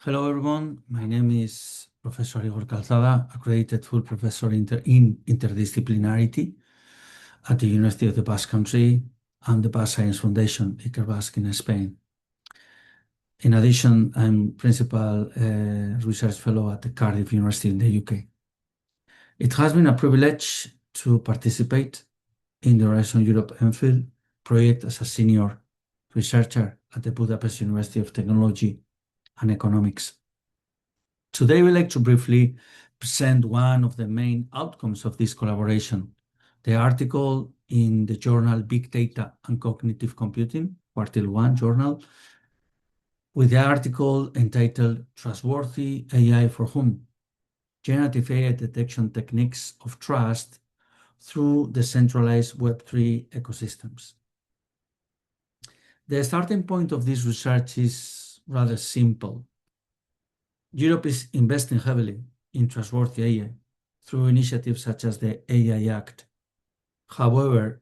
Hello, everyone. My name is Professor Igor Calzada, accredited full professor in interdisciplinarity at the University of the Basque Country and the Basque Science Foundation, Iker Basque in Spain. In addition, I'm principal research fellow at the Cardiff University in the UK. It has been a privilege to participate in the Horizon Europe ENFIELD project as a senior researcher at the Budapest University of Technology and Economics. Today, we'd like to briefly present one of the main outcomes of this collaboration, the article in the journal Big Data and Cognitive Computing, Quartile 1 journal, with the article entitled Trustworthy AI for Whom? Generative AI Detection Techniques of Trust through Decentralized Web3 Ecosystems. The starting point of this research is rather simple. Europe is investing heavily in trustworthy AI through initiatives such as the AI Act. However,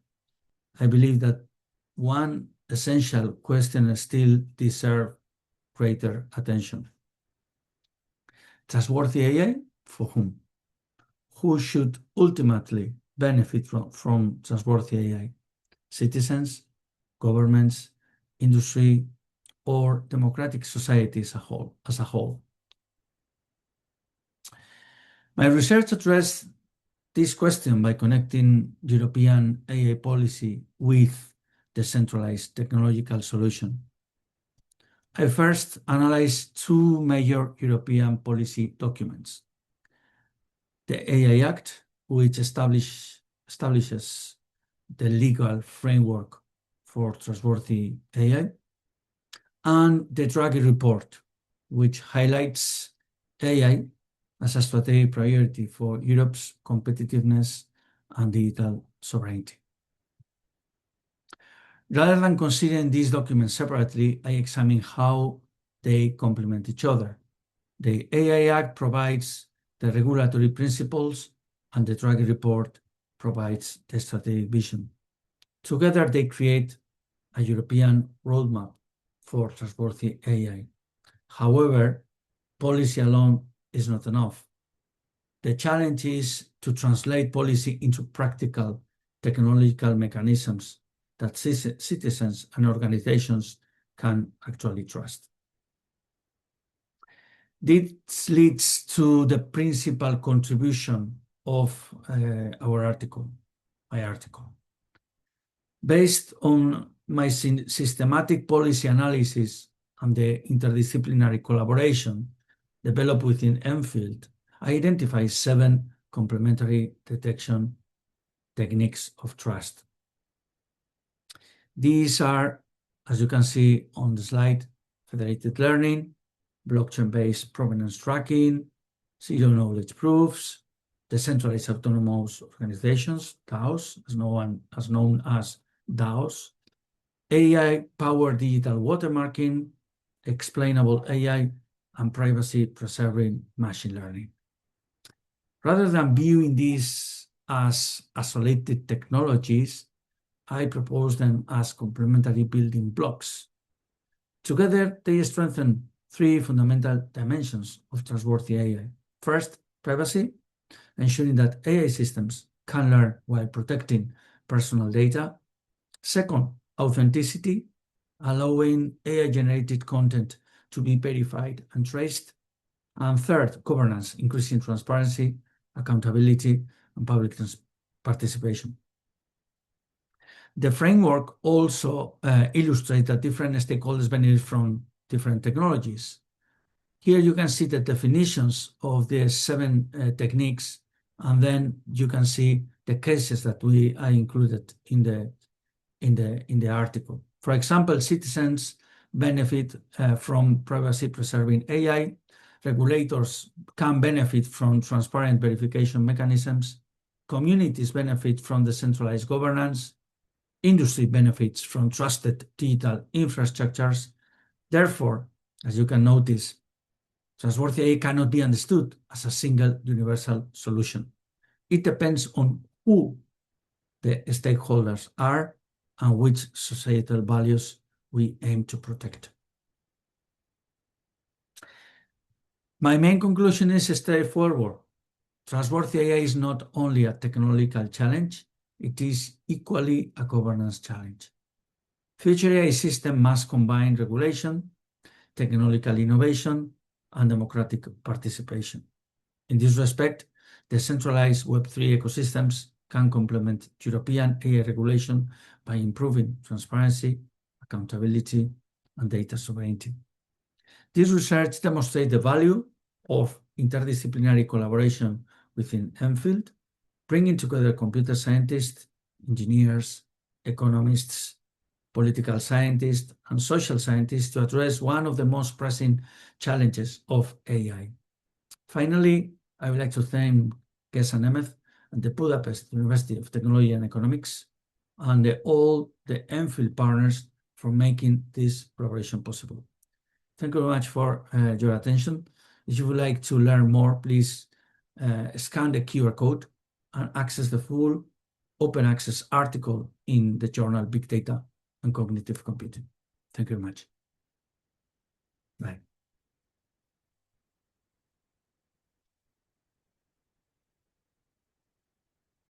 I believe that one essential question still deserves greater attention. Trustworthy AI for whom? Who should ultimately benefit from trustworthy AI? Citizens, governments, industry, or democratic society as a whole? My research addressed this question by connecting European AI policy with decentralized technological solution. I first analyzed two major European policy documents. The AI Act, which establishes the legal framework for trustworthy AI, and the Draghi Report, which highlights AI as a strategic priority for Europe's competitiveness and digital sovereignty. Rather than considering these documents separately, I examine how they complement each other. The AI Act provides the regulatory principles, and the Draghi Report provides the strategic vision. Together, they create a European roadmap for trustworthy AI. However, policy alone is not enough. The challenge is to translate policy into practical technological mechanisms that citizens and organizations can actually trust. This leads to the principal contribution of my article. Based on my systematic policy analysis and the interdisciplinary collaboration developed within ENFIELD, I identify 7 complementary detection techniques of trust. These are, as you can see on the slide, federated learning, blockchain-based provenance tracking, zero-knowledge proofs, decentralized autonomous organizations, DAOs, as known as DAOs, AI-powered digital watermarking, explainable AI, and privacy-preserving machine learning. Rather than viewing these as isolated technologies, I propose them as complementary building blocks. Together, they strengthen 3 fundamental dimensions of trustworthy AI. First, privacy, ensuring that AI systems can learn while protecting personal data. Second, authenticity, allowing AI-generated content to be verified and traced. And third, governance, increasing transparency, accountability, and public participation. The framework also illustrates that different stakeholders benefit from different technologies. Here you can see the definitions of the 7 techniques, and then you can see the cases that I included in the article. For example, citizens benefit from privacy-preserving AI. Regulators can benefit from transparent verification mechanisms. Communities benefit from decentralized governance. Industry benefits from trusted digital infrastructures. Therefore, as you can notice, trustworthy AI cannot be understood as a single universal solution. It depends on who the stakeholders are and which societal values we aim to protect. My main conclusion is straightforward. Trustworthy AI is not only a technological challenge, it is equally a governance challenge. Future AI systems must combine regulation, technological innovation, and democratic participation. In this respect, decentralized Web3 ecosystems can complement European AI regulation by improving transparency, accountability, and data sovereignty. This research demonstrates the value of interdisciplinary collaboration within ENFIELD, bringing together computer scientists, engineers, economists, political scientists, and social scientists to address one of the most pressing challenges of AI. Finally, I would like to thank Gesa Nemeth and the Budapest University of Technology and Economics and all the ENFIELD partners for making this collaboration possible. Thank you very much for your attention. If you would like to learn more, please scan the QR code and access the full open access article in the journal Big Data and Cognitive Computing. Thank you very much. Bye.